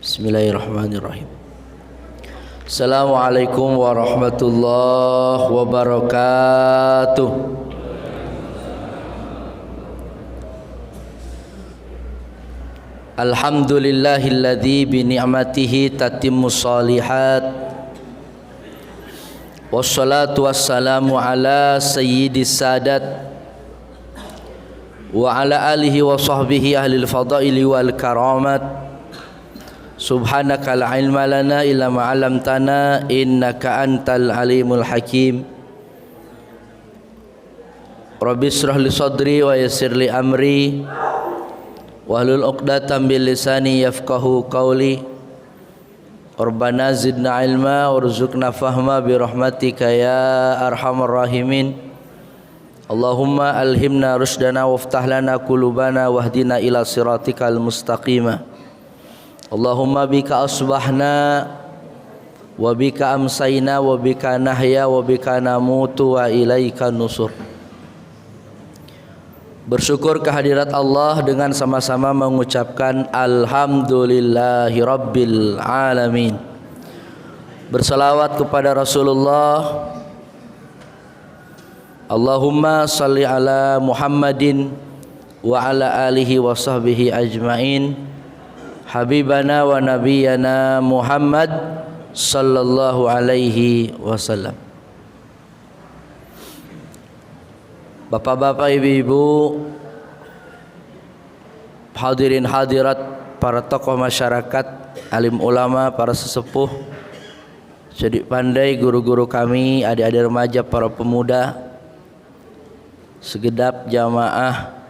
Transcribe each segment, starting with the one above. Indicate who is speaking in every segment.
Speaker 1: Bismillahirrahmanirrahim. Assalamualaikum warahmatullahi wabarakatuh. Alhamdulillahilladzi bi ni'matihi tatimmus shalihat. Wassalatu wassalamu ala sayyidis sadat wa ala alihi wa sahbihi ahlil fadaili wal karamat. Subhanaka la ilma lana illa ma 'allamtana innaka antal alimul hakim. Rabbi shrah li sadri wa yassir li amri wahlul 'uqdatam bil lisani yafqahu qawli. Rabbana zidna ilma warzuqna fahma bi rahmatika ya arhamar rahimin. Allahumma alhimna rushdana waftah lana qulubana wahdina ila siratikal mustaqimah. Allahumma bika asbahna wa bika amsayna wa bika nahya wa bika namutu wa ilaika nusur. Bersyukur kehadirat Allah dengan sama-sama mengucapkan alhamdulillahi rabbil alamin. Bersalawat kepada Rasulullah. Allahumma salli ala Muhammadin wa ala alihi wa sahbihi ajmain. Habibana wa nabiyana Muhammad sallallahu alaihi wasallam. Bapak-bapak, ibu-ibu, hadirin hadirat, para tokoh masyarakat, alim ulama, para sesepuh, cerdik pandai, guru-guru kami, adik-adik remaja, para pemuda, segenap jamaah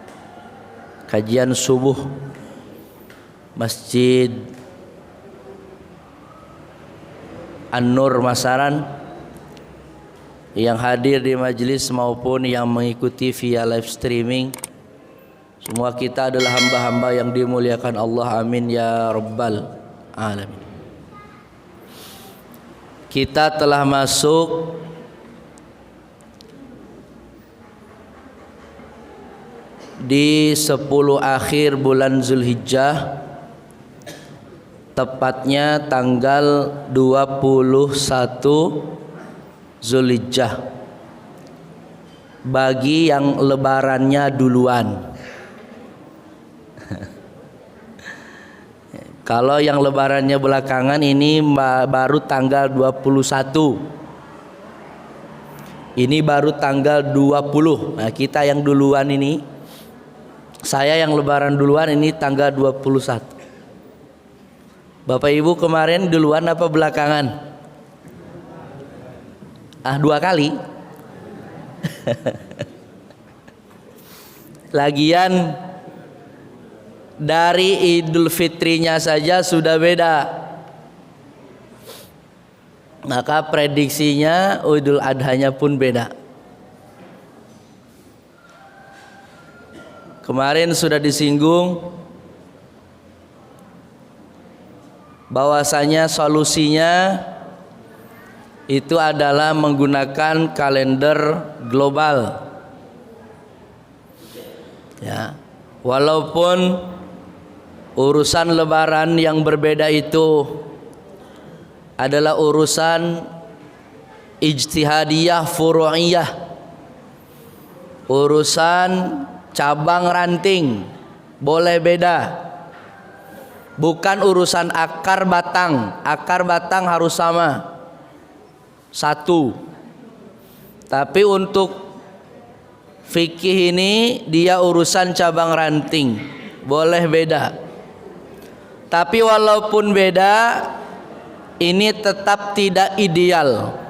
Speaker 1: kajian subuh Masjid An-Nur Masaran, yang hadir di majelis maupun yang mengikuti via live streaming. Semua kita adalah hamba-hamba yang dimuliakan Allah, amin ya rabbal alamin. Kita telah masuk di 10 akhir bulan Zulhijjah, tepatnya tanggal 21 Zulhijjah, bagi yang lebarannya duluan. Kalau yang lebarannya belakangan, ini baru tanggal 21. Ini baru tanggal 20. Nah, kita yang duluan ini, saya yang lebaran duluan ini tanggal 21. Bapak Ibu kemarin duluan apa belakangan? 2 kali. Lagian dari Idul Fitrinya saja sudah beda. Maka prediksinya Idul Adhanya pun beda. Kemarin sudah disinggung bahwasanya solusinya itu adalah menggunakan kalender global. Ya, walaupun urusan lebaran yang berbeda itu adalah urusan ijtihadiyah furu'iyah, urusan cabang ranting, boleh beda. Bukan urusan akar batang. Akar batang harus sama, satu. Tapi untuk fikih ini dia urusan cabang ranting, boleh beda. Tapi walaupun beda, ini tetap tidak ideal.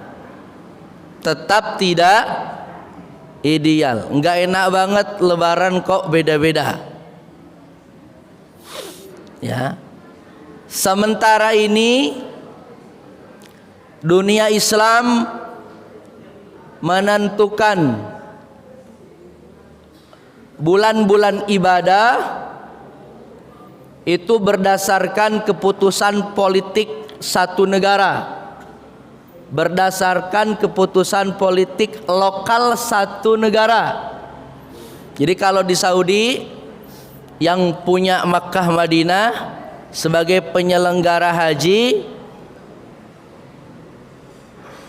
Speaker 1: Tetap tidak ideal. Enggak enak banget lebaran kok beda-beda. Ya. Sementara ini dunia Islam menentukan bulan-bulan ibadah itu berdasarkan keputusan politik satu negara, berdasarkan keputusan politik lokal satu negara. Jadi kalau di Saudi yang punya Makkah Madinah sebagai penyelenggara haji,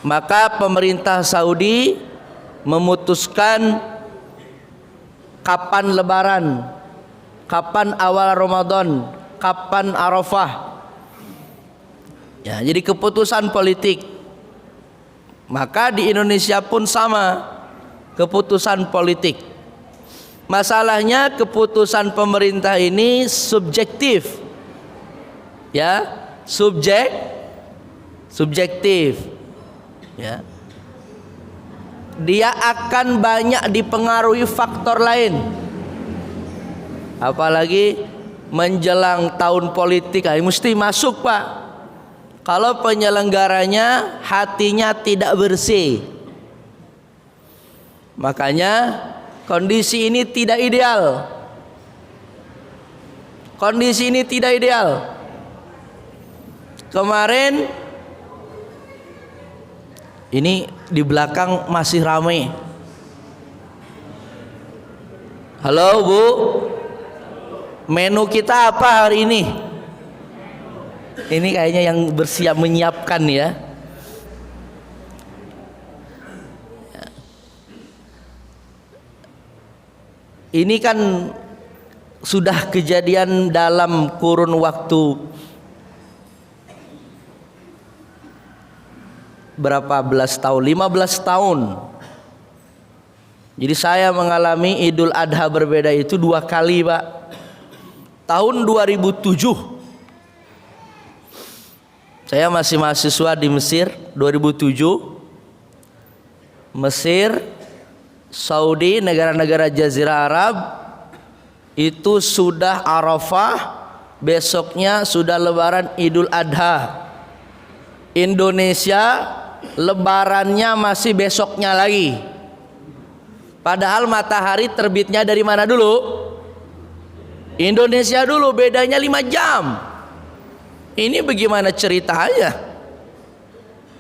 Speaker 1: maka pemerintah Saudi memutuskan kapan lebaran, kapan awal Ramadan, kapan Arafah. Ya, jadi keputusan politik. Maka di Indonesia pun sama, keputusan politik. Masalahnya keputusan pemerintah ini subjektif. Ya, subjektif. Ya. Dia akan banyak dipengaruhi faktor lain. Apalagi menjelang tahun politik, mesti masuk, Pak. Kalau penyelenggaranya hatinya tidak bersih, makanya kondisi ini tidak ideal. Kondisi ini tidak ideal. Kemarin ini di belakang masih ramai. Halo Bu, menu kita apa hari ini? Ini kayaknya yang bersiap menyiapkan ya. Ini kan sudah kejadian dalam kurun waktu berapa belas tahun, 15 tahun. Jadi saya mengalami Idul Adha berbeda itu 2 kali, Pak. Tahun 2007 saya masih mahasiswa di Mesir. 2007 Mesir, Saudi, negara-negara Jazirah Arab itu sudah Arafah, besoknya sudah lebaran Idul Adha. Indonesia lebarannya masih besoknya lagi. Padahal matahari terbitnya dari mana dulu? Indonesia dulu, bedanya 5 jam. Ini bagaimana ceritanya?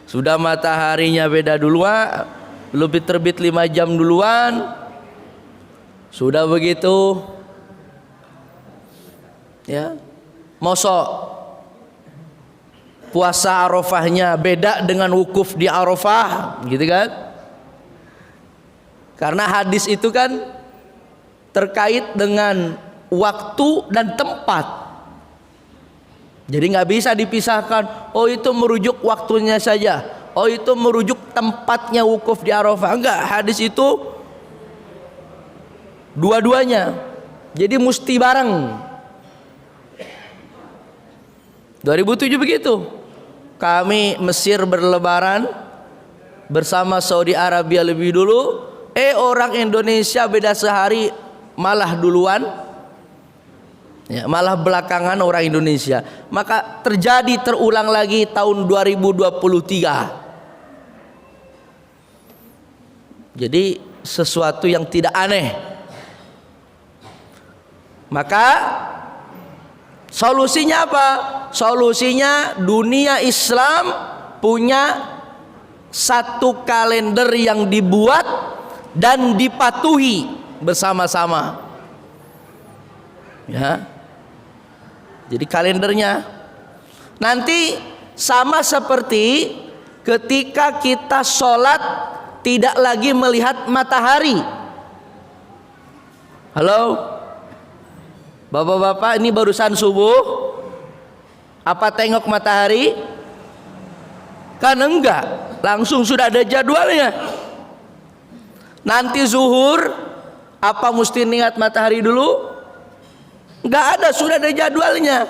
Speaker 1: Sudah mataharinya beda duluan, lebih terbit 5 jam duluan. Sudah begitu, ya, mosok puasa Arafahnya beda dengan wukuf di Arafah, gitu kan? Karena hadis itu kan terkait dengan waktu dan tempat. Jadi nggak bisa dipisahkan. Oh itu merujuk waktunya saja. Oh itu merujuk tempatnya wukuf di Arafah. Enggak, hadis itu dua-duanya. Jadi mesti bareng. 2007 begitu. Kami Mesir berlebaran bersama Saudi Arabia lebih dulu. Orang Indonesia beda sehari malah duluan. Ya, malah belakangan orang Indonesia. Maka terulang lagi tahun 2023. Jadi sesuatu yang tidak aneh. Maka solusinya apa? Solusinya dunia Islam punya satu kalender yang dibuat dan dipatuhi bersama-sama. Ya. Jadi kalendernya nanti sama seperti ketika kita sholat tidak lagi melihat matahari. Halo, bapak-bapak, ini barusan subuh. Apa tengok matahari? Kan enggak, langsung sudah ada jadwalnya. Nanti zuhur, apa mesti niat matahari dulu? Enggak ada, sudah ada jadwalnya.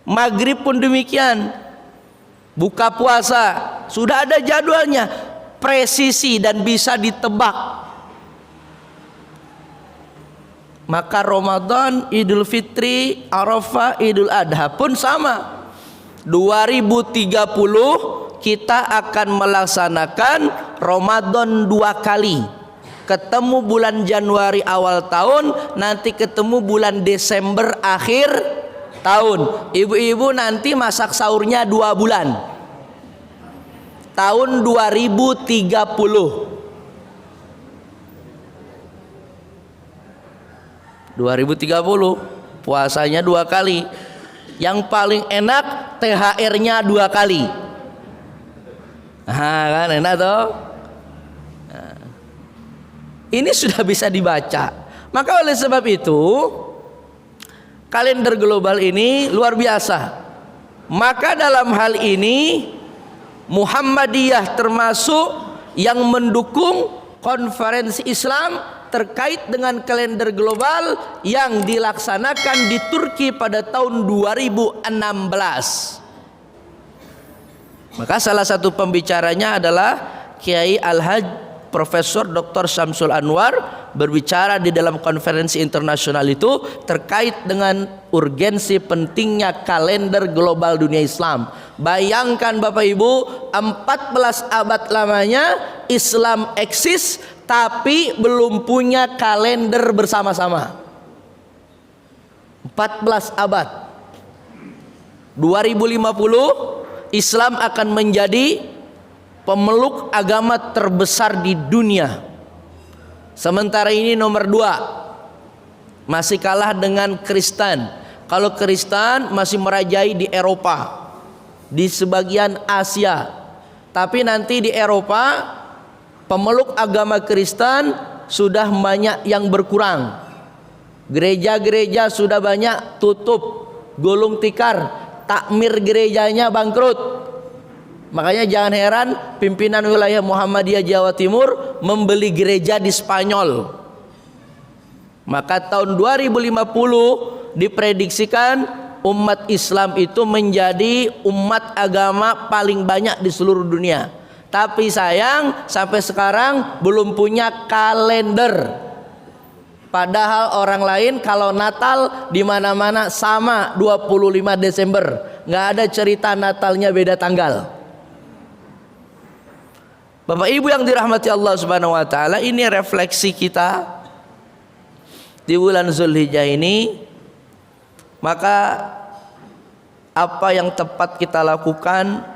Speaker 1: Maghrib pun demikian. Buka puasa sudah ada jadwalnya, presisi dan bisa ditebak. Maka Ramadan, Idul Fitri, Arafah, Idul Adha pun sama. 2030 kita akan melaksanakan Ramadan 2 kali. Ketemu bulan Januari awal tahun, nanti ketemu bulan Desember akhir tahun. Ibu-ibu nanti masak sahurnya 2 bulan. Tahun 2030. 2030 puasanya 2 kali. Yang paling enak THR-nya 2 kali. Nah, kan enak toh? Nah, ini sudah bisa dibaca. Maka oleh sebab itu kalender global ini luar biasa. Maka dalam hal ini Muhammadiyah termasuk yang mendukung konferensi Islam terkait dengan kalender global yang dilaksanakan di Turki pada tahun 2016. Maka salah satu pembicaranya adalah Kiai Al-Hajj Profesor Dr. Syamsul Anwar berbicara di dalam konferensi internasional itu terkait dengan urgensi pentingnya kalender global dunia Islam. Bayangkan Bapak Ibu, 14 abad lamanya Islam eksis tapi belum punya kalender bersama-sama. 14 abad. 2050 Islam akan menjadi pemeluk agama terbesar di dunia. Sementara ini nomor 2, masih kalah dengan Kristen. Kalau Kristen masih merajai di Eropa, di sebagian Asia. Tapi nanti di Eropa pemeluk agama Kristen sudah banyak yang berkurang. Gereja-gereja sudah banyak tutup, gulung tikar, takmir gerejanya bangkrut. Makanya jangan heran pimpinan wilayah Muhammadiyah Jawa Timur membeli gereja di Spanyol. Maka tahun 2050 diprediksikan umat Islam itu menjadi umat agama paling banyak di seluruh dunia. Tapi sayang sampai sekarang belum punya kalender. Padahal orang lain kalau Natal di mana-mana sama 25 Desember. Nggak ada cerita Natalnya beda tanggal. Bapak Ibu yang dirahmati Allah Subhanahu wa taala, ini refleksi kita di bulan Zulhijjah ini. Maka apa yang tepat kita lakukan?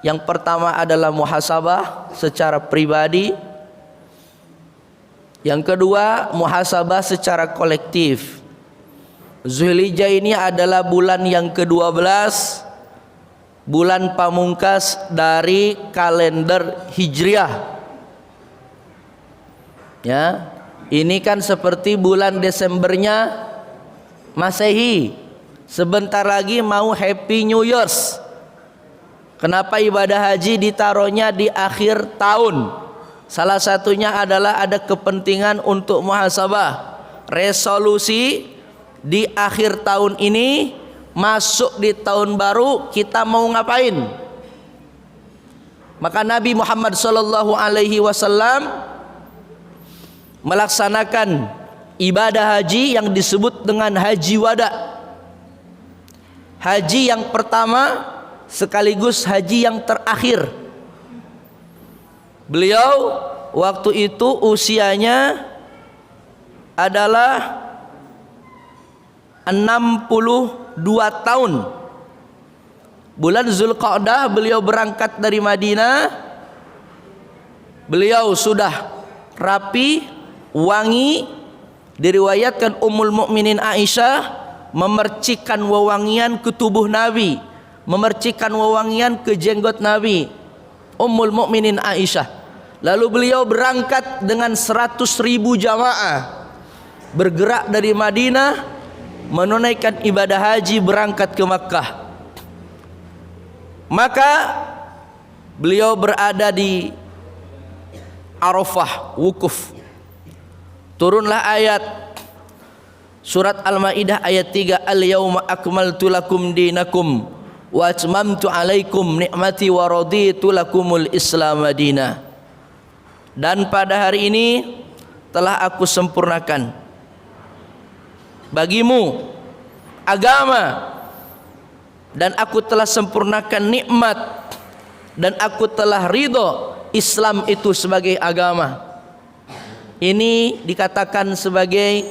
Speaker 1: Yang pertama adalah muhasabah secara pribadi. Yang kedua, muhasabah secara kolektif. Zulhijjah ini adalah bulan yang ke-12, bulan pamungkas dari kalender Hijriah. Ya, ini kan seperti bulan Desembernya Masehi. Sebentar lagi mau Happy New Year's. Kenapa ibadah haji ditaruhnya di akhir tahun? Salah satunya adalah ada kepentingan untuk muhasabah. Resolusi di akhir tahun ini, masuk di tahun baru, kita mau ngapain? Maka Nabi Muhammad SAW melaksanakan ibadah haji yang disebut dengan haji wada. Haji yang pertama sekaligus haji yang terakhir. Beliau waktu itu usianya adalah 62 tahun. Bulan Zulqa'dah beliau berangkat dari Madinah. Beliau sudah rapi, wangi. Diriwayatkan Ummul Mukminin Aisyah memercikkan wewangian ke tubuh Nabi, memercikkan wewangian ke jenggot Nabi, Ummul Mukminin Aisyah. Lalu beliau berangkat dengan 100.000 jamaah, bergerak dari Madinah, menunaikan ibadah haji, berangkat ke Makkah. Maka beliau berada di Arafah, wukuf. Turunlah ayat surat Al-Maidah ayat 3, Al-yauma akmaltu lakum dinakum wa atmamtu alaikum ni'mati wa raditu lakumul Islam madina. Dan pada hari ini telah aku sempurnakan bagimu agama, dan aku telah sempurnakan nikmat, dan aku telah ridho Islam itu sebagai agama. Ini dikatakan sebagai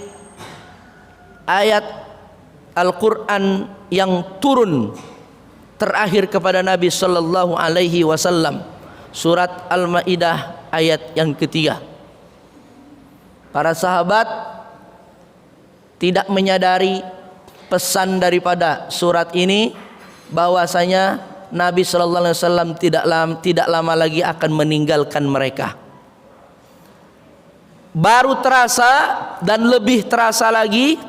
Speaker 1: ayat Al-Quran yang turun terakhir kepada Nabi Sallallahu Alaihi Wasallam, surat Al-Maidah ayat yang ketiga. Para sahabat tidak menyadari pesan daripada surat ini bahwasanya Nabi sallallahu alaihi wasallam tidak lama lagi akan meninggalkan mereka. Baru terasa dan lebih terasa lagi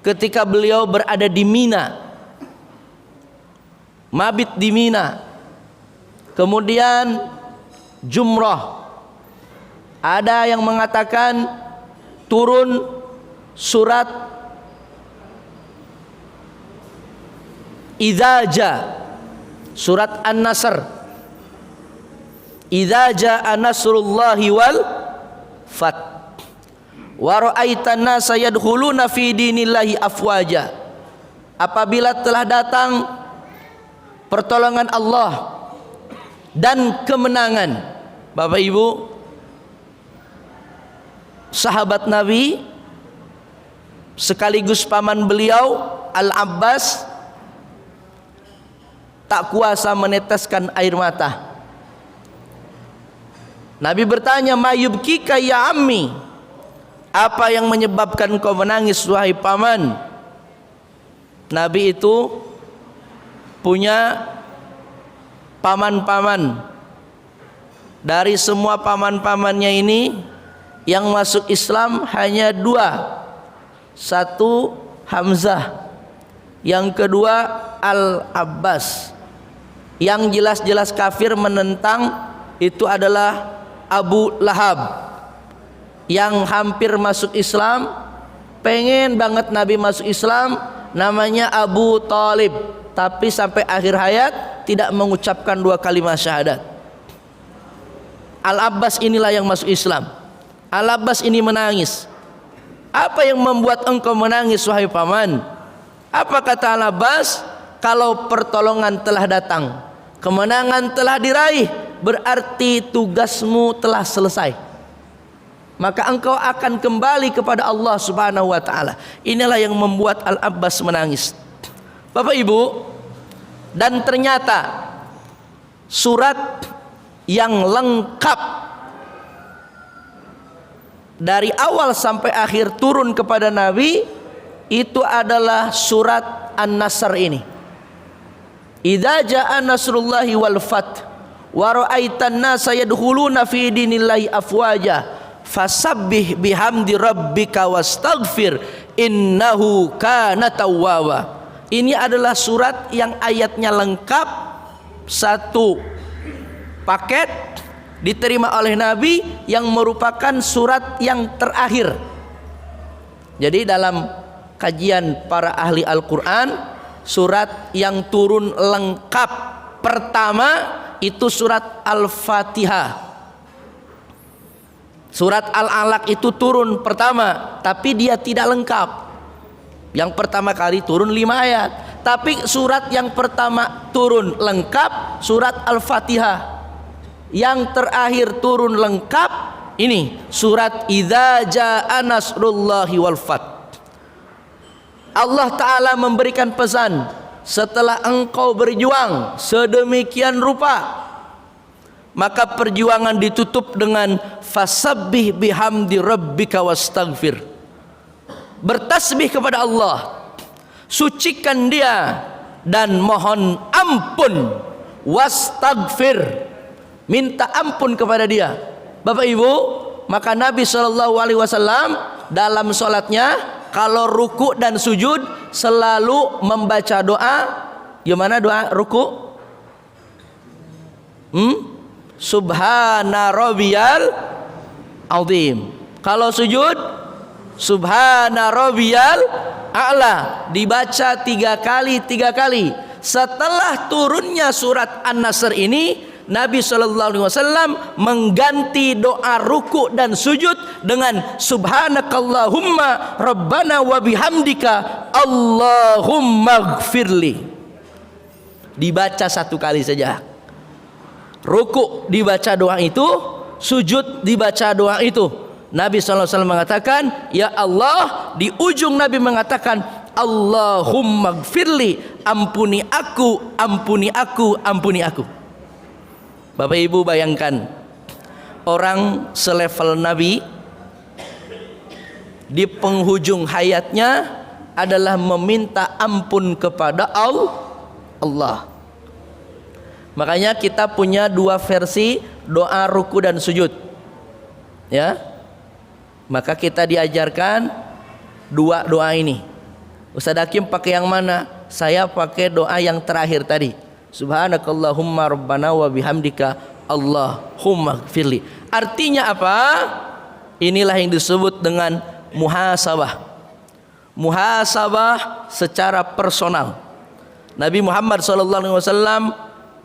Speaker 1: ketika beliau berada di Mina, mabit di Mina, kemudian jumrah. Ada yang mengatakan turun surat Idza Jaa, surat An-Nasr. Idza jaa nasrullahi wal fath wa ra'aitan nasa yadkhuluna fi dinillahi afwaja. Apabila telah datang pertolongan Allah dan kemenangan, Bapak Ibu, sahabat Nabi sekaligus paman beliau Al-Abbas tak kuasa meneteskan air mata. Nabi bertanya, "Mayubkika ya ammi?" Apa yang menyebabkan kau menangis wahai paman? Nabi itu punya paman-paman. Dari semua paman-pamannya ini yang masuk Islam hanya dua. Satu Hamzah, yang kedua Al-Abbas. Yang jelas-jelas kafir menentang itu adalah Abu Lahab, yang hampir masuk Islam, pengen banget Nabi masuk Islam, namanya Abu Talib, tapi sampai akhir hayat tidak mengucapkan dua kalimat syahadat. Al-Abbas inilah yang masuk Islam. Al-Abbas ini menangis. Apa yang membuat engkau menangis wahai paman? Apa kata Al-Abbas? Kalau pertolongan telah datang, kemenangan telah diraih, berarti tugasmu telah selesai. Maka engkau akan kembali kepada Allah Subhanahu wa taala. Inilah yang membuat Al-Abbas menangis. Bapak Ibu, dan ternyata surat yang lengkap dari awal sampai akhir turun kepada Nabi itu adalah surat An-Nasr ini. Idza jaa nasrullahi wal fath wa ra'aitan nasa yadkhuluna fi dinillahi afwaja fasabbih bihamdi rabbika wastaghfir innahu kana tawwaba. Ini adalah surat yang ayatnya lengkap, satu paket, diterima oleh Nabi, yang merupakan surat yang terakhir. Jadi dalam kajian para ahli Al-Quran, surat yang turun lengkap pertama itu surat Al-Fatihah. Surat Al-Alaq itu turun pertama, tapi dia tidak lengkap. Yang pertama kali turun 5 ayat, tapi surat yang pertama turun lengkap surat Al-Fatihah. Yang terakhir turun lengkap ini surat Idza jaa nasrullahi wal fath. Allah Ta'ala memberikan pesan, setelah engkau berjuang sedemikian rupa, maka perjuangan ditutup dengan fasabbih bihamdi rabbika wastaghfir. Bertasbih kepada Allah, sucikan dia dan mohon ampun, wastaghfir, minta ampun kepada dia. Bapak Ibu, maka Nabi SAW dalam sholatnya kalau ruku dan sujud selalu membaca doa. Gimana doa ruku? Subhana rabbiyal azim. Kalau sujud Subhana rabbiyal a'la, dibaca 3 kali. Setelah turunnya surat An-Nasr ini, Nabi SAW mengganti doa ruku dan sujud dengan Subhanakallahumma Rabbana wa bihamdika Allahumma gfirli. Dibaca 1 kali saja. Ruku dibaca doa itu, sujud dibaca doa itu. Nabi SAW mengatakan, ya Allah, di ujung Nabi mengatakan, Allahumma gfirli, ampuni aku, ampuni aku, ampuni aku. Bapak Ibu bayangkan, orang selevel Nabi di penghujung hayatnya adalah meminta ampun kepada Allah. Makanya kita punya dua versi doa ruku dan sujud. Ya. Maka kita diajarkan dua doa ini. Ustaz Hakim pakai yang mana? Saya pakai doa yang terakhir tadi. Subhanakallahumma rabbana wa bihamdika Allahumma gfirli. Artinya apa? Inilah yang disebut dengan muhasabah. Muhasabah secara personal. Nabi Muhammad SAW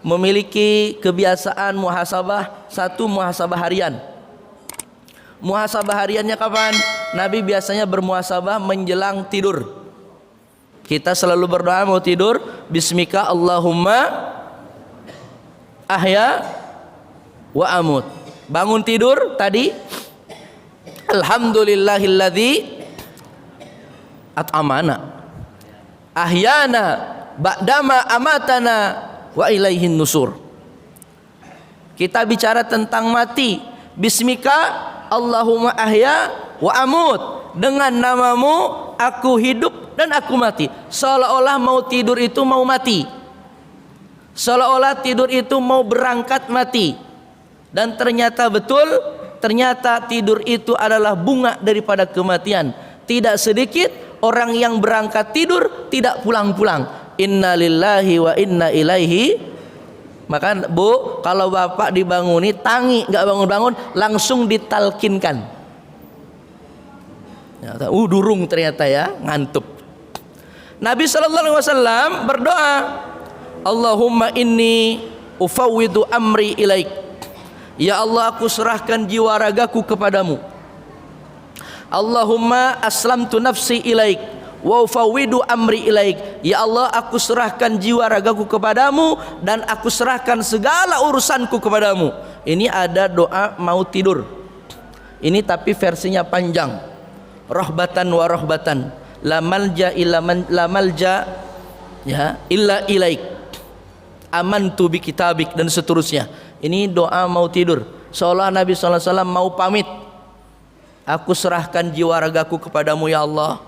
Speaker 1: memiliki kebiasaan muhasabah. Satu, muhasabah harian. Muhasabah hariannya kapan? Nabi biasanya bermuhasabah menjelang tidur. Kita selalu berdoa mau tidur, bismika Allahumma ahya wa amut. Bangun tidur tadi, alhamdulillahilladzi at'amana ahyana ba'dama amatana wa ilaihin nusur. Kita bicara tentang mati, bismika Allahumma ahya wa amut. Dengan namamu aku hidup dan aku mati. Seolah-olah mau tidur itu mau mati. Seolah-olah tidur itu mau berangkat mati. Dan ternyata betul, ternyata tidur itu adalah bunga daripada kematian. Tidak sedikit orang yang berangkat tidur tidak pulang-pulang. Inna lillahi wa inna ilaihi. Maka Bu, kalau bapak dibanguni tangi nggak bangun-bangun, langsung ditalkinkan. Ya, durung ternyata ya, ngantuk. Nabi SAW berdoa, Allahumma inni ufawwidu amri ilaik. Ya Allah, aku serahkan jiwa ragaku kepadamu. Allahumma aslamtu nafsi ilaik wa ufawwidu amri ilaik. Ya Allah, aku serahkan jiwa ragaku kepadamu dan aku serahkan segala urusanku kepadamu. Ini ada doa mau tidur. Ini tapi versinya panjang. Rohbatan wa rohbatan, la malja ya illa ilaik, amantu bi kitabik, dan seterusnya. Ini doa mau tidur. Seolah Nabi SAW mau pamit. Aku serahkan jiwa ragaku kepadamu ya Allah.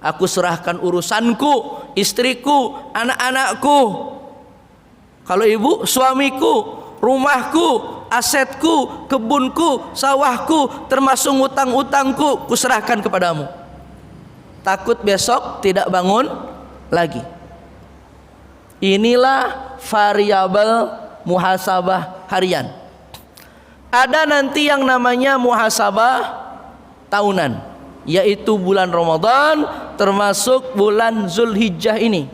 Speaker 1: Aku serahkan urusanku, istriku, anak-anakku. Kalau ibu, suamiku, rumahku, asetku, kebunku, sawahku, termasuk utang-utangku, kuserahkan kepadamu. Takut besok tidak bangun lagi. Inilah variabel muhasabah harian. Ada nanti yang namanya muhasabah tahunan, yaitu bulan Ramadan, termasuk bulan Zulhijjah ini.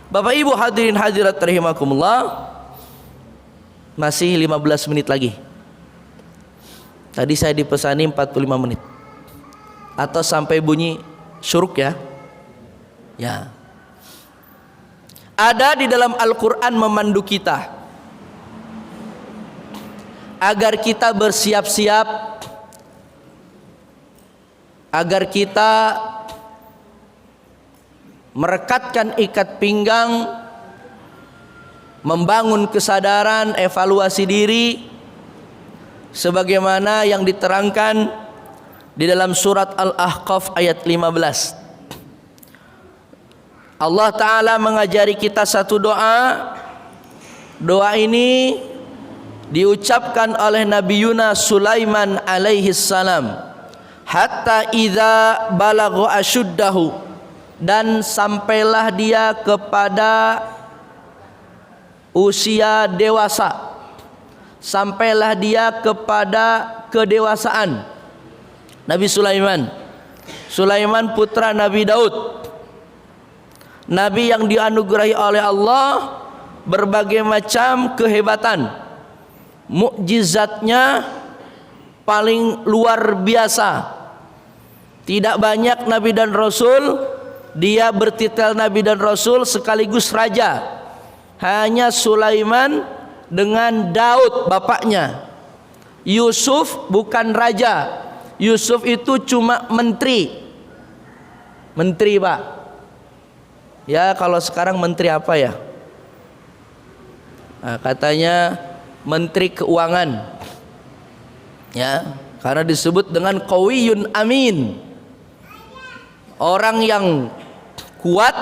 Speaker 1: Bapak Ibu hadirin hadirat rahimakumullah, masih 15 menit lagi. Tadi saya dipesani 45 menit. Atau sampai bunyi syuruk ya. Ya. Ada di dalam Al-Quran memandu kita agar kita bersiap-siap, agar kita merekatkan ikat pinggang, membangun kesadaran, evaluasi diri, sebagaimana yang diterangkan di dalam surat Al-Ahqaf ayat 15. Allah Ta'ala mengajari kita satu doa. Doa ini diucapkan oleh Nabi Yuna Sulaiman alaihi salam, hatta idza balagha ashuddahu, dan sampailah dia kepada usia dewasa, sampailah dia kepada kedewasaan. Nabi Sulaiman putra Nabi Daud, Nabi yang dianugerahi oleh Allah berbagai macam kehebatan, mukjizatnya paling luar biasa. Tidak banyak Nabi dan Rasul, dia bertitel Nabi dan Rasul sekaligus raja. Hanya Sulaiman dengan Daud bapaknya. Yusuf bukan raja. Yusuf itu cuma menteri. Menteri Pak. Ya kalau sekarang menteri apa ya? Nah, katanya menteri keuangan. Ya, karena disebut dengan qawiyun amin. orang yang kuat,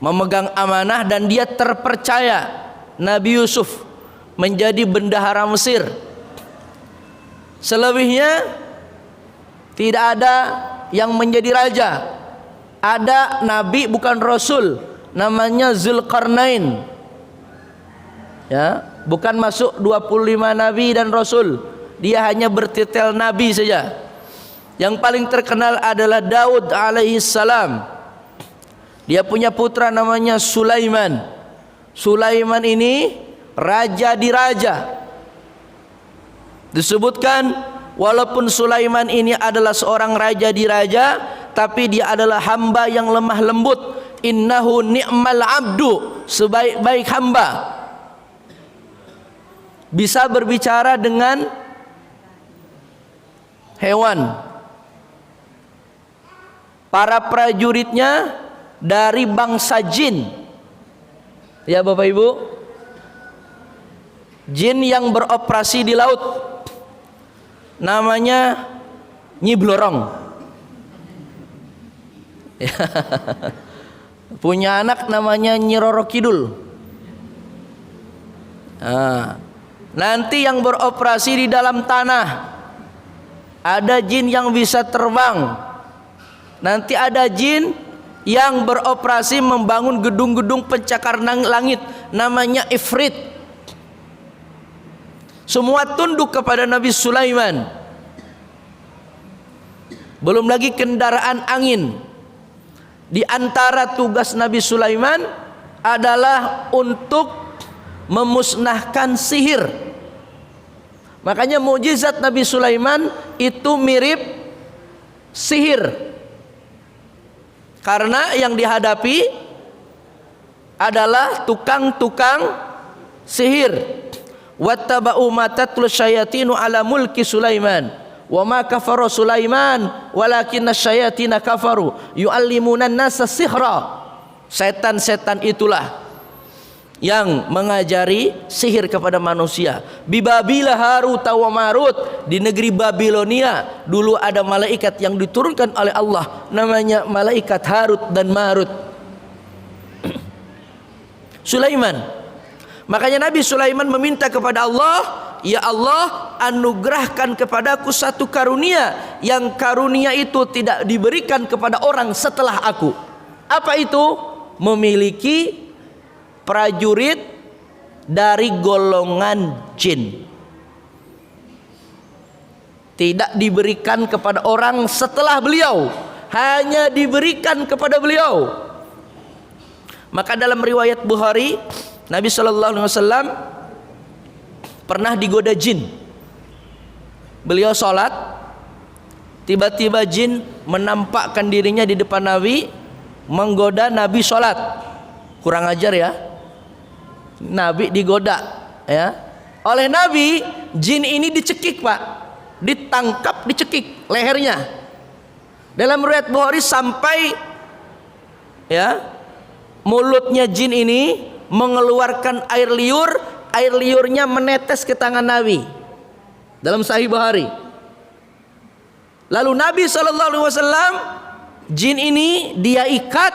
Speaker 1: memegang amanah, dan dia terpercaya. Nabi Yusuf menjadi bendahara Mesir. Selebihnya tidak ada yang menjadi raja. Ada nabi bukan rasul, namanya Zulkarnain. Ya, bukan masuk 25 nabi dan rasul. Dia hanya bertitel nabi saja. Yang paling terkenal adalah Daud alaihi salam. Dia punya putra namanya Sulaiman. Sulaiman ini raja di raja. Disebutkan walaupun Sulaiman ini adalah seorang raja di raja, tapi dia adalah hamba yang lemah lembut. Innahu ni'mal abdu, sebaik-baik hamba. Bisa berbicara dengan hewan. Para prajuritnya dari bangsa jin. Ya Bapak Ibu, jin yang beroperasi di laut, namanya Nyi Blorong. Punya anak namanya Nyi Roro Kidul. Nanti yang beroperasi di dalam tanah, ada jin yang bisa terbang. Nanti ada jin yang beroperasi membangun gedung-gedung pencakar langit, namanya Ifrit. Semua tunduk kepada Nabi Sulaiman. Belum lagi kendaraan angin. Di antara tugas Nabi Sulaiman adalah untuk memusnahkan sihir. Makanya mukjizat Nabi Sulaiman itu mirip sihir. Karena yang dihadapi adalah tukang-tukang sihir. Wattaba'u ma tatlu syayatinu ala mulki Sulaiman wa ma kafara Sulaiman walakinna syayatina kafaru yu'allimuna an-nasa sihra. Setan-setan itulah yang mengajari sihir kepada manusia. Bibabila Harut wa Marut, di negeri Babilonia dulu ada malaikat yang diturunkan oleh Allah, namanya malaikat Harut dan Marut. Sulaiman. Makanya Nabi Sulaiman meminta kepada Allah, ya Allah, anugerahkan kepadaku satu karunia, yang karunia itu tidak diberikan kepada orang setelah aku. Apa itu? Memiliki prajurit dari golongan jin. Tidak diberikan kepada orang setelah beliau, hanya diberikan kepada beliau. Maka dalam riwayat Bukhari, Nabi SAW pernah digoda jin. Beliau sholat, tiba-tiba jin menampakkan dirinya di depan Nabi, menggoda Nabi sholat. Kurang ajar ya, Nabi digoda ya oleh Nabi. Jin ini dicekik Pak, ditangkap, dicekik lehernya. Dalam riwayat Bukhari sampai ya mulutnya jin ini mengeluarkan air liur, air liurnya menetes ke tangan Nabi. Dalam Sahih Bukhari. Lalu Nabi SAW, jin ini dia ikat,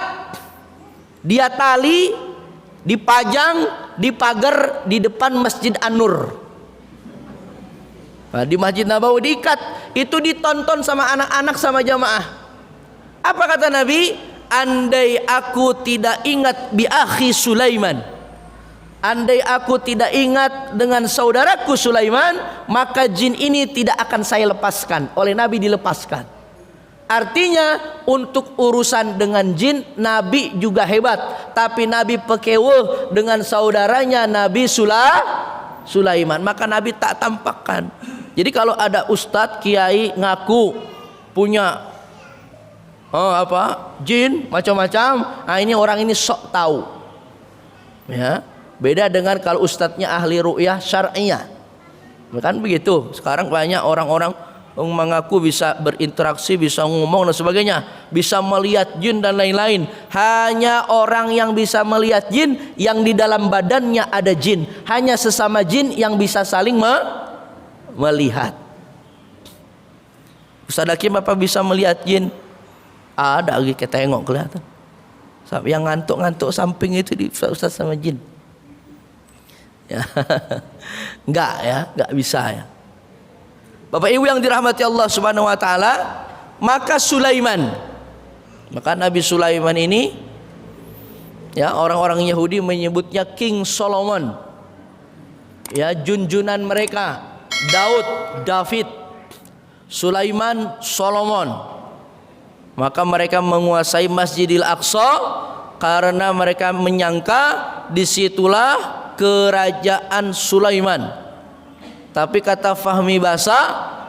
Speaker 1: dia tali, dipajang di pagar di depan Masjid An-Nur. Nah, di Masjid Nabawi diikat, itu ditonton sama anak-anak sama jamaah. Apa kata Nabi? Andai aku tidak ingat bi akhi Sulaiman, andai aku tidak ingat dengan saudaraku Sulaiman, maka jin ini tidak akan saya lepaskan. Oleh Nabi dilepaskan. Artinya untuk urusan dengan jin Nabi juga hebat, tapi Nabi pekewuh dengan saudaranya Nabi Sulaiman, maka Nabi tak tampakkan. Jadi kalau ada ustadz kiai ngaku punya jin macam-macam, nah ini orang ini sok tahu ya. Beda dengan kalau ustadznya ahli ru'yah syar'iyah, kan begitu. Sekarang banyak orang-orang mengaku bisa berinteraksi, bisa ngomong dan sebagainya, bisa melihat jin dan lain-lain. Hanya orang yang bisa melihat jin yang di dalam badannya ada jin, hanya sesama jin yang bisa saling melihat. Ustaz Hakim apa bisa melihat jin? Ada lagi kita tengok kelihatan. Yang ngantuk-ngantuk samping itu di ustaz sama jin. Ya. Enggak bisa ya. Bapak Ibu yang dirahmati Allah Subhanahu wa taala, maka Nabi Sulaiman ini, ya, orang-orang Yahudi menyebutnya King Solomon. Ya, junjunan mereka David, Sulaiman, Solomon. Maka mereka menguasai Masjidil Aqsa karena mereka menyangka disitulah kerajaan Sulaiman. Tapi kata Fahmi Basa,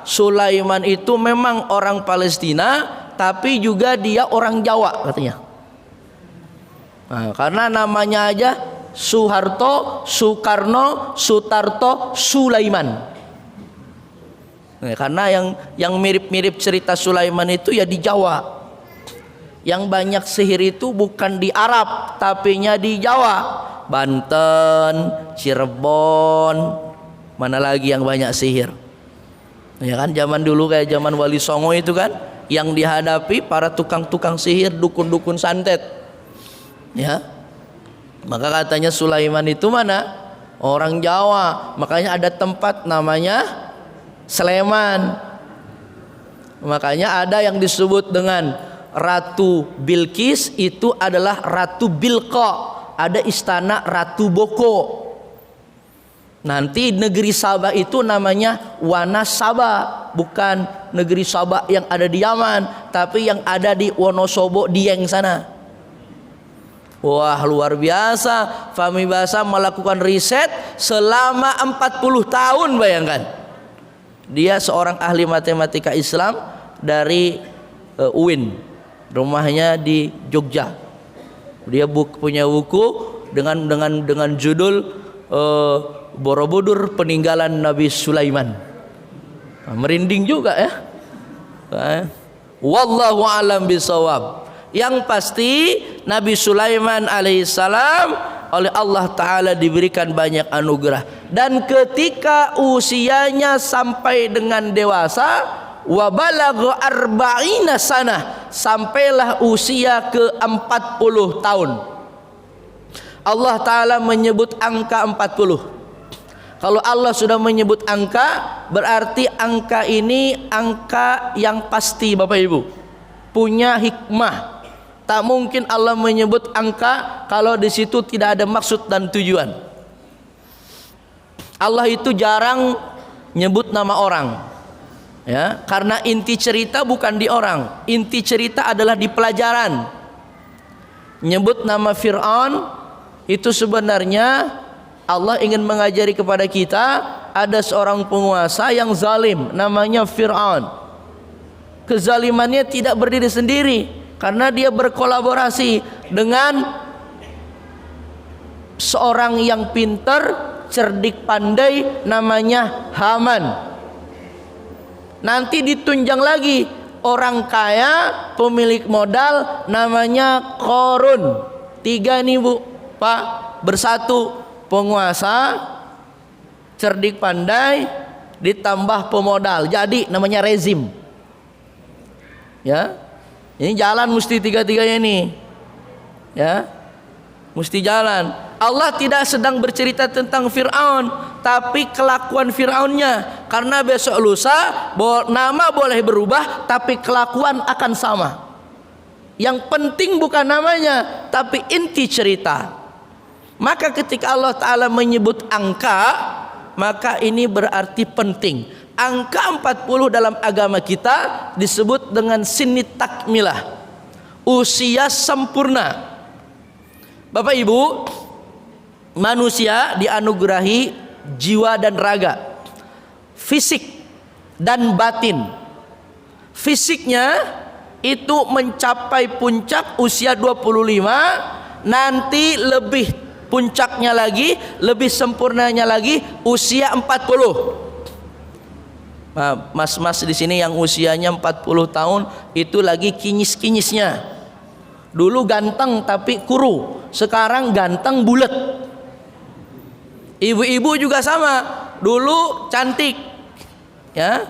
Speaker 1: Sulaiman itu memang orang Palestina, tapi juga dia orang Jawa katanya. Nah, karena namanya aja Soeharto, Soekarno, Sutarto, Sulaiman. Nah, karena yang mirip-mirip cerita Sulaiman itu ya di Jawa. Yang banyak sihir itu bukan di Arab, tapinya di Jawa. Banten, Cirebon, mana lagi yang banyak sihir. Ya kan, zaman dulu kayak zaman Wali Songo itu kan, yang dihadapi para tukang-tukang sihir, dukun-dukun santet. Ya. Maka katanya Sulaiman itu mana? Orang Jawa. Makanya ada tempat namanya Sleman. Makanya ada yang disebut dengan Ratu Bilqis, itu adalah Ratu Bilqa. Ada istana Ratu Boko. Nanti negeri Sabah itu namanya Wanasaba, bukan negeri Sabah yang ada di Yaman, tapi yang ada di Wonosobo, Dieng sana. Wah, luar biasa. Fahmi Basa melakukan riset selama 40 tahun, bayangkan. Dia seorang ahli matematika Islam dari UIN. Rumahnya di Jogja. Dia punya buku dengan judul Borobudur Peninggalan Nabi Sulaiman. Nah, merinding juga ya. Wallahu a'lam bishawab. Yang pasti Nabi Sulaiman alaihissalam oleh Allah Ta'ala diberikan banyak anugerah. Dan ketika usianya sampai dengan dewasa, wa balagha arba'ina sanah, sampailah usia ke-40 tahun. Allah Ta'ala menyebut angka 40. Kalau Allah sudah menyebut angka, berarti angka ini angka yang pasti, Bapak Ibu, punya hikmah. Tak mungkin Allah menyebut angka kalau di situ tidak ada maksud dan tujuan. Allah itu jarang nyebut nama orang, ya, karena inti cerita bukan di orang, inti cerita adalah di pelajaran. Nyebut nama Fir'aun itu sebenarnya Allah ingin mengajari kepada kita, ada seorang penguasa yang zalim namanya Fir'aun. Kezalimannya tidak berdiri sendiri, karena dia berkolaborasi dengan seorang yang pintar, cerdik, pandai, namanya Haman. Nanti ditunjang lagi orang kaya, pemilik modal, namanya Qarun. 3 nih Bu, Pak, bersatu. Penguasa, cerdik, pandai, ditambah pemodal, jadi namanya rezim. Ya, ini jalan mesti 3-3-nya ini, ya, mesti jalan. Allah tidak sedang bercerita tentang Fir'aun, tapi kelakuan Fir'aunnya. Karena besok lusa nama boleh berubah, tapi kelakuan akan sama. Yang penting bukan namanya, tapi inti cerita. Maka ketika Allah Ta'ala menyebut angka, maka ini berarti penting. Angka 40 dalam agama kita disebut dengan sinit takmilah, usia sempurna. Bapak Ibu, manusia dianugerahi jiwa dan raga, fisik dan batin. Fisiknya itu mencapai puncak usia 25, nanti lebih puncaknya lagi, lebih sempurnanya lagi usia 40. Nah, mas-mas di sini yang usianya 40 tahun itu lagi kinyis-kinyisnya. Dulu ganteng tapi kuru, sekarang ganteng bulet. Ibu-ibu juga sama, dulu cantik, ya,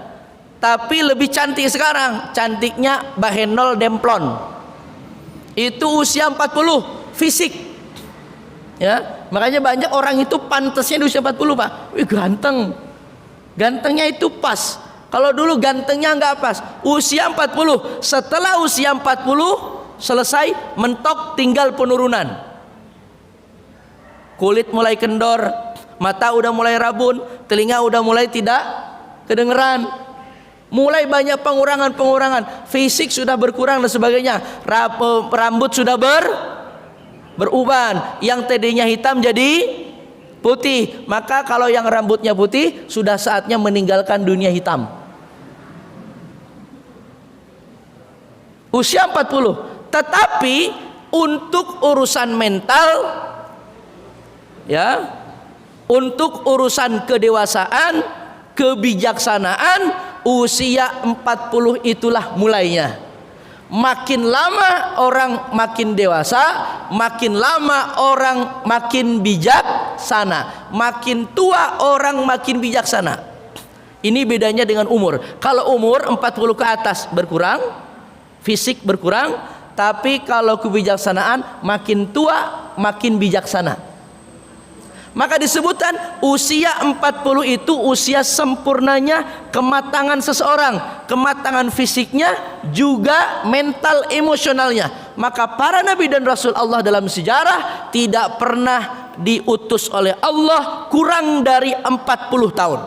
Speaker 1: Tapi lebih cantik sekarang. Cantiknya Bahenol Demplon. Itu usia 40, fisik. Ya, makanya banyak orang itu pantasnya di usia 40, Pak. Wih, ganteng. Gantengnya itu pas. Kalau dulu gantengnya nggak pas. Usia 40. Setelah usia 40 selesai, mentok, tinggal penurunan. Kulit mulai kendor, mata udah mulai rabun, telinga udah mulai tidak kedengeran. Mulai banyak pengurangan, fisik sudah berkurang dan sebagainya. Rambut sudah beruban, yang tadinya hitam jadi putih. Maka kalau yang rambutnya putih, sudah saatnya meninggalkan dunia hitam. Usia 40. Tetapi untuk urusan mental, ya, untuk urusan kedewasaan, kebijaksanaan, usia 40 itulah mulainya. Makin lama orang makin dewasa, makin lama orang makin bijaksana, makin tua orang makin bijaksana. Ini bedanya dengan umur. Kalau umur 40 ke atas berkurang, fisik berkurang. Tapi kalau kebijaksanaan, makin tua makin bijaksana. Maka disebutkan usia 40 itu usia sempurnanya kematangan seseorang, kematangan fisiknya juga mental emosionalnya. Maka para nabi dan rasul Allah dalam sejarah tidak pernah diutus oleh Allah kurang dari 40 tahun.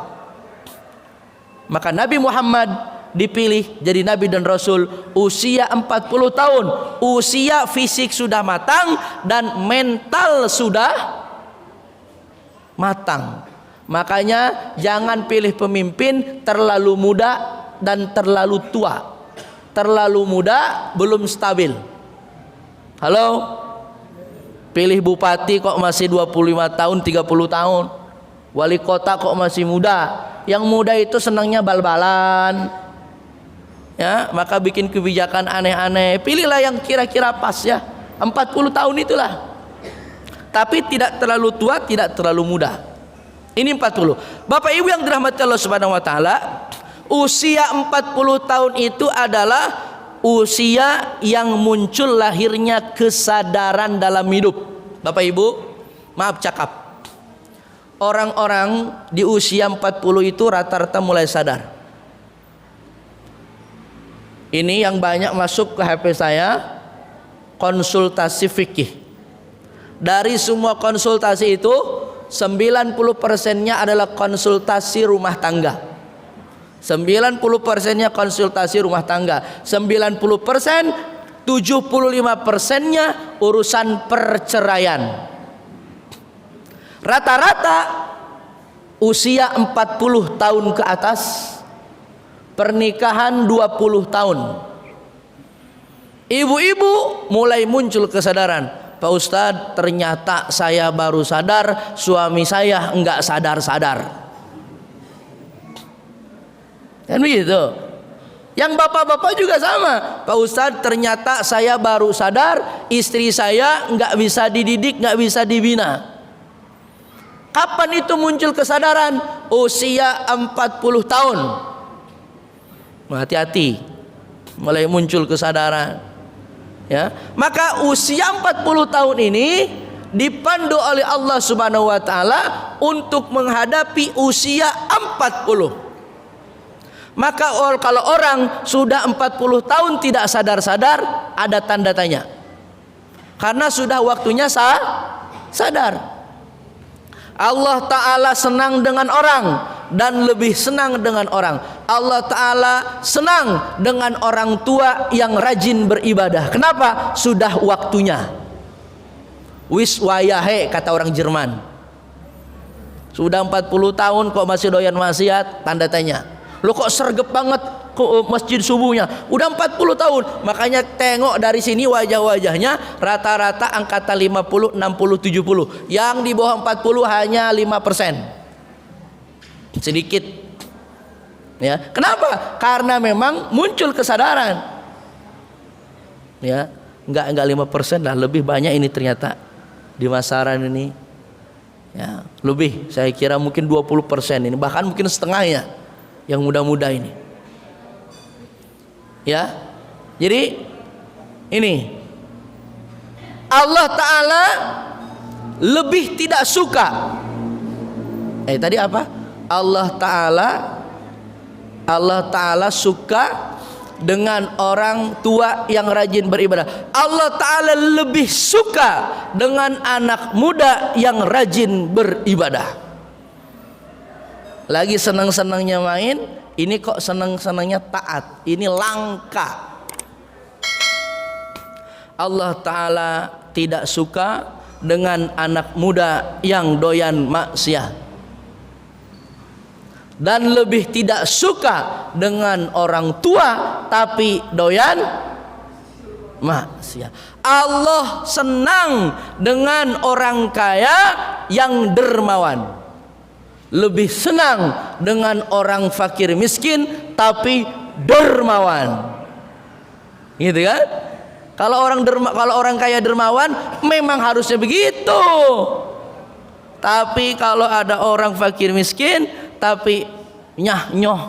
Speaker 1: Maka Nabi Muhammad dipilih jadi nabi dan rasul usia 40 tahun. Usia fisik sudah matang dan mental sudah matang. Makanya jangan pilih pemimpin terlalu muda dan terlalu tua. Terlalu muda belum stabil. Halo? Pilih bupati kok masih 25 tahun, 30 tahun. Wali kota kok masih muda. Yang muda itu senangnya bal-balan. Ya, maka bikin kebijakan aneh-aneh. Pilihlah yang kira-kira pas ya. 40 tahun itulah. Tapi tidak terlalu tua, tidak terlalu muda. Ini 40. Bapak Ibu yang dirahmati Allah Subhanahu wa taala, usia 40 tahun itu adalah usia yang muncul lahirnya kesadaran dalam hidup. Bapak Ibu, maaf cakap. Orang-orang di usia 40 itu rata-rata mulai sadar. Ini yang banyak masuk ke HP saya, konsultasi fikih. Dari semua konsultasi itu 90%-nya adalah konsultasi rumah tangga. 90%-nya konsultasi rumah tangga. 90%, 75%-nya urusan perceraian. Rata-rata usia 40 tahun ke atas, pernikahan 20 tahun. Ibu-ibu mulai muncul kesadaran, Pak Ustadz, ternyata saya baru sadar suami saya enggak sadar-sadar. Kan begitu. Yang bapak-bapak juga sama, Pak Ustadz, ternyata saya baru sadar istri saya enggak bisa dididik, enggak bisa dibina. Kapan itu muncul kesadaran? Usia 40 tahun. Hati-hati, mulai muncul kesadaran. Ya, maka usia 40 tahun ini dipandu oleh Allah Subhanahu wa taala untuk menghadapi usia 40. Maka kalau orang sudah 40 tahun tidak sadar-sadar, ada tanda tanya. Karena sudah waktunya sadar. Allah Ta'ala senang dengan orang dan lebih senang dengan orang. Allah Ta'ala senang dengan orang tua yang rajin beribadah. Kenapa? Sudah waktunya. Wis wayahe, kata orang Jerman. Sudah 40 tahun kok masih doyan maksiat, tanda tanya. Lo kok sergep banget ke masjid subuhnya? Udah 40 tahun. Makanya tengok dari sini wajah-wajahnya rata-rata angkatan 50, 60, 70. Yang di bawah 40 hanya 5%. Sedikit. Ya, kenapa? Karena memang muncul kesadaran. Ya, enggak 5% lah, lebih banyak ini ternyata di masaran ini. Ya, lebih. Saya kira mungkin 20% ini, bahkan mungkin setengahnya yang muda-muda ini. Ya. Jadi ini Allah Ta'ala lebih tidak suka. Tadi apa? Allah Ta'ala suka dengan orang tua yang rajin beribadah. Allah Ta'ala lebih suka dengan anak muda yang rajin beribadah. Lagi senang-senangnya main, ini kok senang-senangnya taat. Ini langka. Allah Ta'ala tidak suka dengan anak muda yang doyan maksiat, dan lebih tidak suka dengan orang tua tapi doyan maksiat. Allah senang dengan orang kaya yang dermawan, lebih senang dengan orang fakir miskin tapi dermawan. Gitu kan? Kalau orang kaya dermawan memang harusnya begitu. Tapi kalau ada orang fakir miskin tapi nyah-nyoh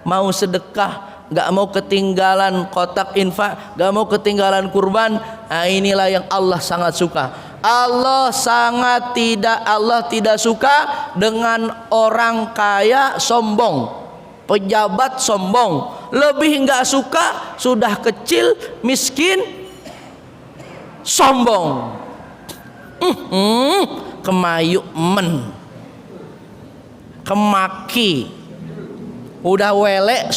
Speaker 1: mau sedekah, gak mau ketinggalan kotak infak, gak mau ketinggalan kurban, nah inilah yang Allah sangat suka. Allah tidak suka dengan orang kaya sombong, pejabat sombong. Lebih gak suka sudah kecil miskin sombong. Kemayu kemaki, udah welek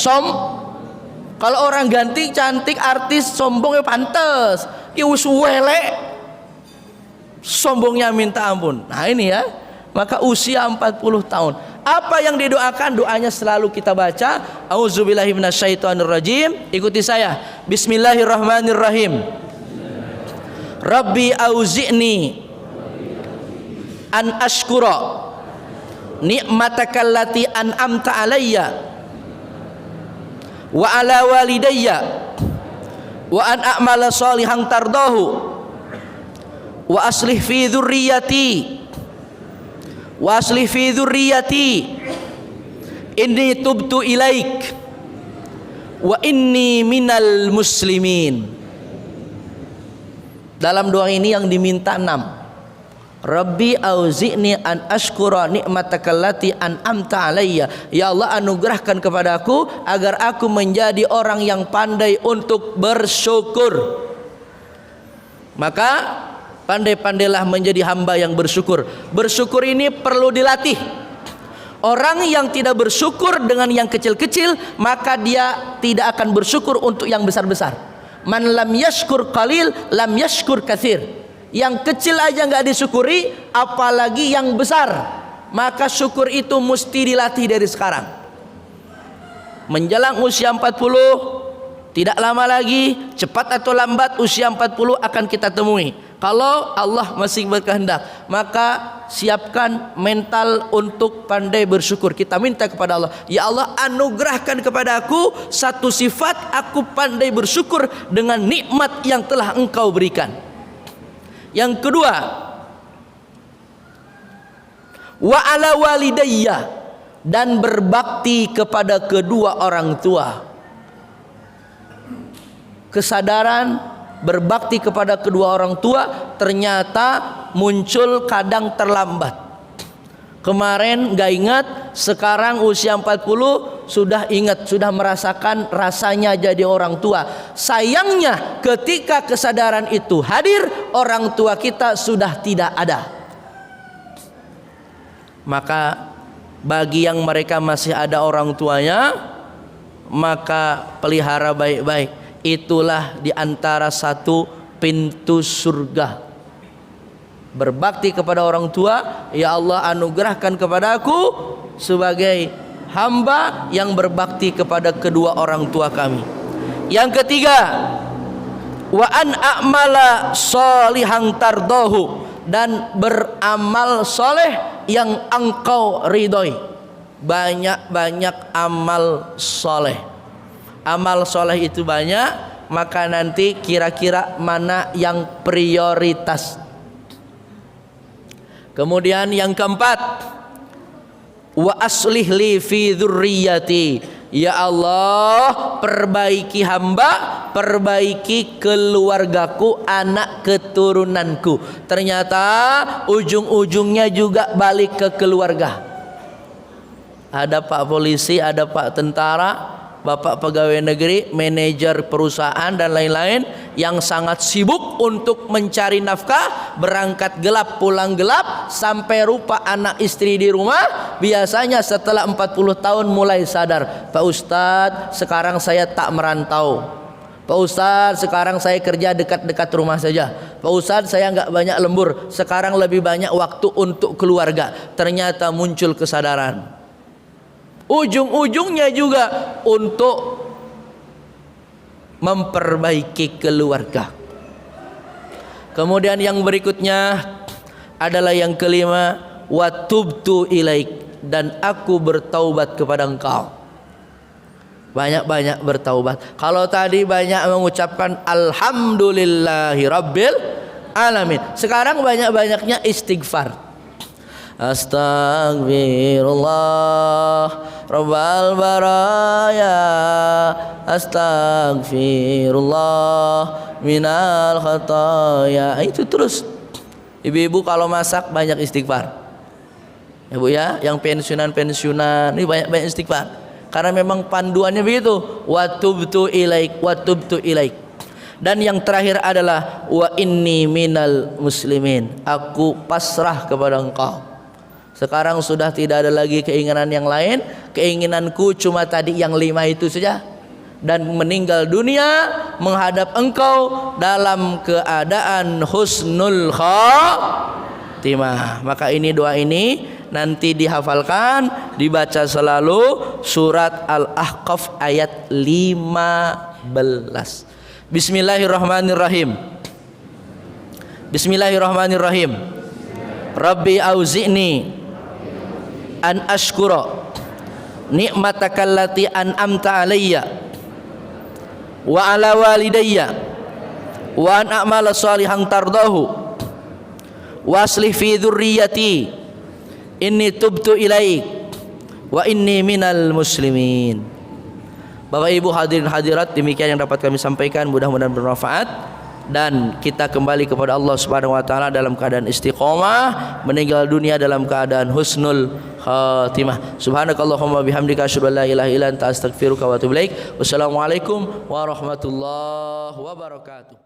Speaker 1: kalau orang ganti cantik artis sombong ya pantes, ya wis welek sombongnya minta ampun. Nah ini ya, maka usia 40 tahun. Apa yang didoakan? Doanya selalu kita baca, auzubillahi minasyaitonirrajim. Ikuti saya. Bismillahirrahmanirrahim. Rabbi auzi'ni an ashkura ni'mataka allati an'amta alayya wa ala walidayya wa an a'mala shalihan tardahu wa aslih fi dzurriyyati inni tubtu ilaik wa inni minal muslimin. Dalam doa ini yang diminta 6. Rabbi auzi'ni an ashkura ni'mataka allati an'amta alayya. Ya Allah, anugerahkan kepadaku agar aku menjadi orang yang pandai untuk bersyukur. Maka pandai-pandailah menjadi hamba yang bersyukur. Bersyukur ini perlu dilatih. Orang yang tidak bersyukur dengan yang kecil-kecil, maka dia tidak akan bersyukur untuk yang besar-besar. Man lam yashkur qalil lam yashkur katsir. Yang kecil aja nggak disyukuri, apalagi yang besar. Maka syukur itu mesti dilatih dari sekarang. Menjelang usia 40, tidak lama lagi, cepat atau lambat usia 40 akan kita temui. Kalau Allah masih berkehendak, maka siapkan mental untuk pandai bersyukur. Kita minta kepada Allah, ya Allah, anugerahkan kepada aku satu sifat, aku pandai bersyukur dengan nikmat yang telah Engkau berikan. Yang kedua, wa ala walidayya, dan berbakti kepada kedua orang tua. Kesadaran berbakti kepada kedua orang tua ternyata muncul kadang terlambat. Kemarin gak ingat, sekarang usia 40 sudah ingat, sudah merasakan rasanya jadi orang tua. Sayangnya ketika kesadaran itu hadir, orang tua kita sudah tidak ada. Maka bagi yang mereka masih ada orang tuanya, maka pelihara baik-baik. Itulah diantara satu pintu surga. Berbakti kepada orang tua, ya Allah, anugerahkan kepada aku sebagai hamba yang berbakti kepada kedua orang tua kami. Yang ketiga, wa an a'mala sholihan tardahu, dan beramal soleh yang Engkau ridhoi. Banyak-banyak amal soleh. Amal soleh itu banyak, maka nanti kira-kira mana yang prioritas. Kemudian yang keempat, wa aslih li fi dzurriyyati, Ya Allah, perbaiki hamba, perbaiki keluargaku, anak keturunanku. Ternyata ujung-ujungnya juga balik ke keluarga. Ada Pak polisi, ada Pak tentara, Bapak pegawai negeri, manajer perusahaan dan lain-lain yang sangat sibuk untuk mencari nafkah, berangkat gelap pulang gelap, sampai rupa anak istri di rumah. Biasanya setelah 40 tahun mulai sadar, Pak Ustadz sekarang saya tak merantau, Pak Ustadz sekarang saya kerja dekat-dekat rumah saja, Pak Ustadz saya nggak banyak lembur, sekarang lebih banyak waktu untuk keluarga. Ternyata muncul kesadaran. Ujung-ujungnya juga untuk memperbaiki keluarga. Kemudian yang berikutnya adalah yang kelima, wa tubtu ilaik, dan aku bertaubat kepada engkau. Banyak-banyak bertaubat. Kalau tadi banyak mengucapkan alhamdulillahi rabbil alamin, sekarang banyak-banyaknya istighfar. Astagfirullah Rabbal baraya, astagfirullah minal khataya. Itu terus. Ibu-ibu kalau masak banyak istighfar. Ya Bu ya, yang pensiunan ini banyak-banyak istighfar. Karena memang panduannya begitu. Wa tubtu ilaik, wa tubtu ilaik. Dan yang terakhir adalah wa inni minal muslimin. Aku pasrah kepada engkau. Sekarang sudah tidak ada lagi keinginan yang lain. Keinginanku cuma tadi yang 5 itu saja. Dan meninggal dunia menghadap engkau dalam keadaan husnul khatimah. Maka ini doa ini nanti dihafalkan, dibaca selalu. Surat Al-Ahqaf ayat 15. Bismillahirrahmanirrahim. Bismillahirrahmanirrahim. Rabbi auzi'ni an ashkura ni'mataka allati an'amta alayya wa ala walidayya wa an a'mala salihan tardahu wa aslih fi dzurriyyati inni tubtu ilaik wa inni minal muslimin. Bapak Ibu hadirin hadirat, demikian yang dapat kami sampaikan, mudah-mudahan bermanfaat. Dan kita kembali kepada Allah Subhanahu wa taala dalam keadaan istiqomah, meninggal dunia dalam keadaan husnul khatimah. Subhanakallahumma bihamdika asyhadu an la ilaha illa anta astaghfiruka wa atubu ilaik. Wassalamualaikum warahmatullahi wabarakatuh.